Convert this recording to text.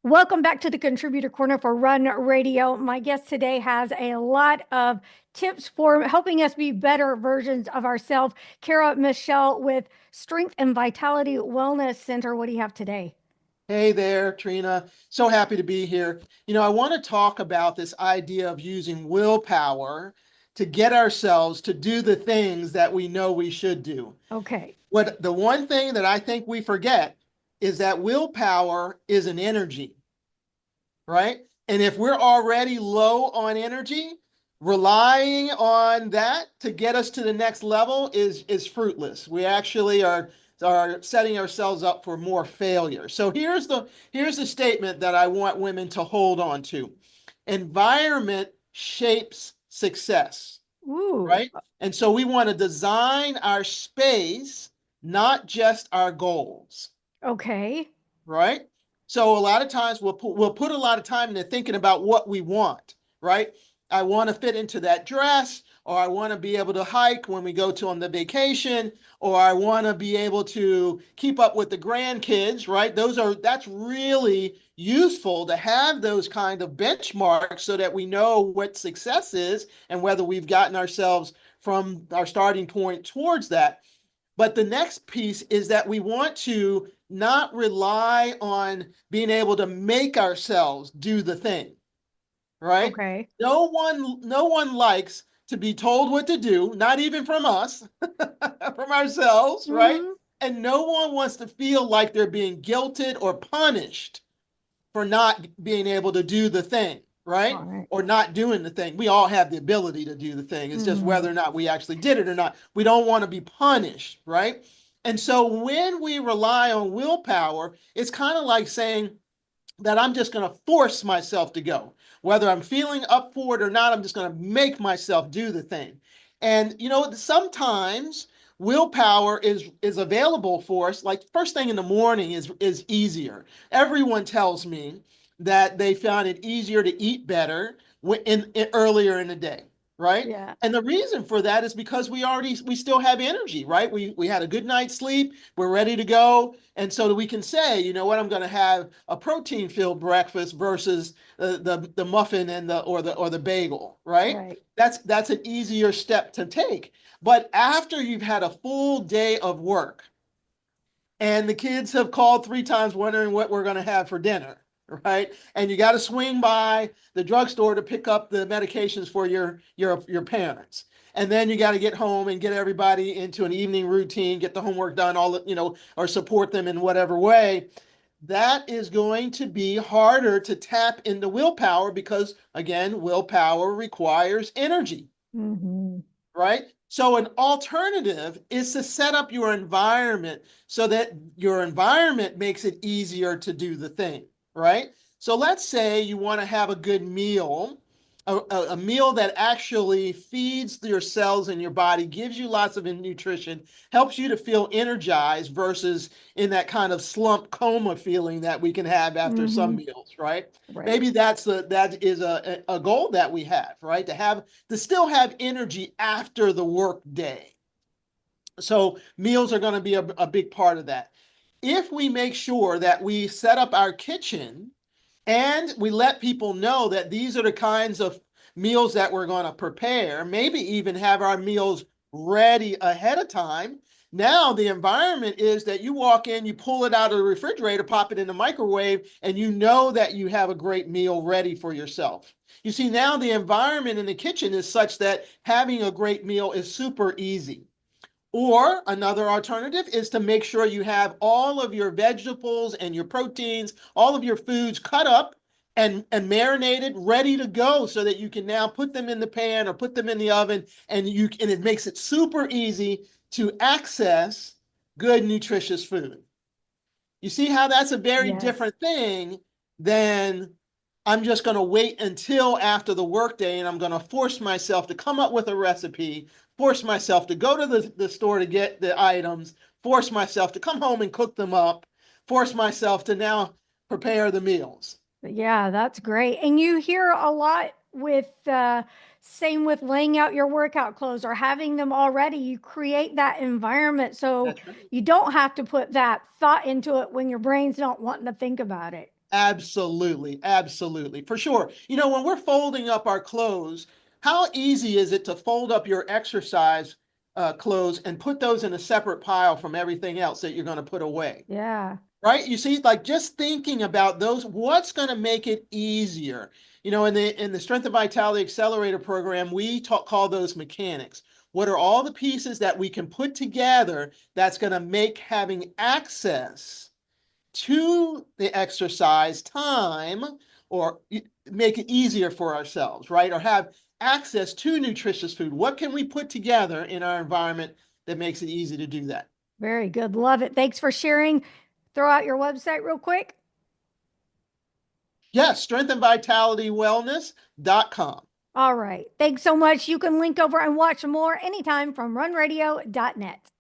Welcome back to the Contributor Corner for Run Radio. My guest today has a lot of tips for helping us be better versions of ourselves. Cara-Michele with Strength and Vitality Wellness Center. What do you have today? Hey there, Trina. So happy to be here. I want to talk about this idea of using willpower to get ourselves to do the things that we know we should do. Okay. What the one thing that I think we forget is that willpower is an energy, right? And if we're already low on energy, relying on that to get us to the next level is fruitless. We actually are setting ourselves up for more failure. So here's the statement that I want women to hold on to. Environment shapes success, Ooh, right? And so we want to design our space, not just our goals, okay. right? So a lot of times we'll put a lot of time into thinking about what we want, right? I want to fit into that dress, or I want to be able to hike when we go to on the vacation, or I want to be able to keep up with the grandkids, right? That's really useful to have those kind of benchmarks so that we know what success is and whether we've gotten ourselves from our starting point towards that. But the next piece is that we want to not rely on being able to make ourselves do the thing, right? Okay. No one likes to be told what to do, not even from us, from ourselves, right? Mm-hmm. And no one wants to feel like they're being guilted or punished for not being able to do the thing, All right? right. Or not doing the thing. We all have the ability to do the thing. It's just Mm-hmm. whether or not we actually did it or not. We don't want to be punished, right? And so when we rely on willpower, it's kind of like saying that I'm just going to force myself to go. Whether I'm feeling up for it or not, I'm just going to make myself do the thing. And sometimes willpower is available for us. Like first thing in the morning is easier. Everyone tells me that they found it easier to eat better in earlier in the day, right? Yeah. And the reason for that is because we still have energy, right? We had a good night's sleep, we're ready to go, and so that we can say, you know what, I'm going to have a protein filled breakfast versus the muffin and the bagel, right? Right. That's an easier step to take. But after you've had a full day of work and the kids have called 3 times wondering what we're going to have for dinner, right? And you got to swing by the drugstore to pick up the medications for your parents. And then you got to get home and get everybody into an evening routine, get the homework done, or support them in whatever way. That is going to be harder to tap into willpower because, again, willpower requires energy, Mm-hmm. right? So an alternative is to set up your environment so that your environment makes it easier to do the thing, right? So let's say you want to have a good meal, a meal that actually feeds your cells in your body, gives you lots of nutrition, helps you to feel energized versus in that kind of slump coma feeling that we can have after some Mm-hmm. meals, right? Right. Maybe that is a goal that we have, right? To still have energy after the work day. So meals are going to be a big part of that. If we make sure that we set up our kitchen and we let people know that these are the kinds of meals that we're going to prepare, maybe even have our meals ready ahead of time. Now, the environment is that you walk in, you pull it out of the refrigerator, pop it in the microwave, and you know that you have a great meal ready for yourself. You see, now the environment in the kitchen is such that having a great meal is super easy. Or another alternative is to make sure you have all of your vegetables and your proteins, all of your foods cut up and marinated, ready to go so that you can now put them in the pan or put them in the oven and it makes it super easy to access good nutritious food. You see how that's a very Yes. different thing than I'm just going to wait until after the workday and I'm going to force myself to come up with a recipe, force myself to go to the store to get the items, force myself to come home and cook them up, force myself to now prepare the meals. Yeah, that's great. And you hear a lot with same with laying out your workout clothes or having them already. You create that environment so That's right. you don't have to put that thought into it when your brain's not wanting to think about it. Absolutely, absolutely, for sure. You know, when we're folding up our clothes, how easy is it to fold up your exercise clothes and put those in a separate pile from everything else that you're going to put away? Yeah. Right? You see, like just thinking about those, what's going to make it easier? You know, in the Strength and Vitality Accelerator program, we call those mechanics. What are all the pieces that we can put together that's going to make having access to the exercise time or make it easier for ourselves, right? Or have access to nutritious food? What can we put together in our environment that makes it easy to do that? Very good. Love it. Thanks for sharing. Throw out your website real quick. Yes, strengthandvitalitywellness.com. All right. Thanks so much. You can link over and watch more anytime from runradio.net.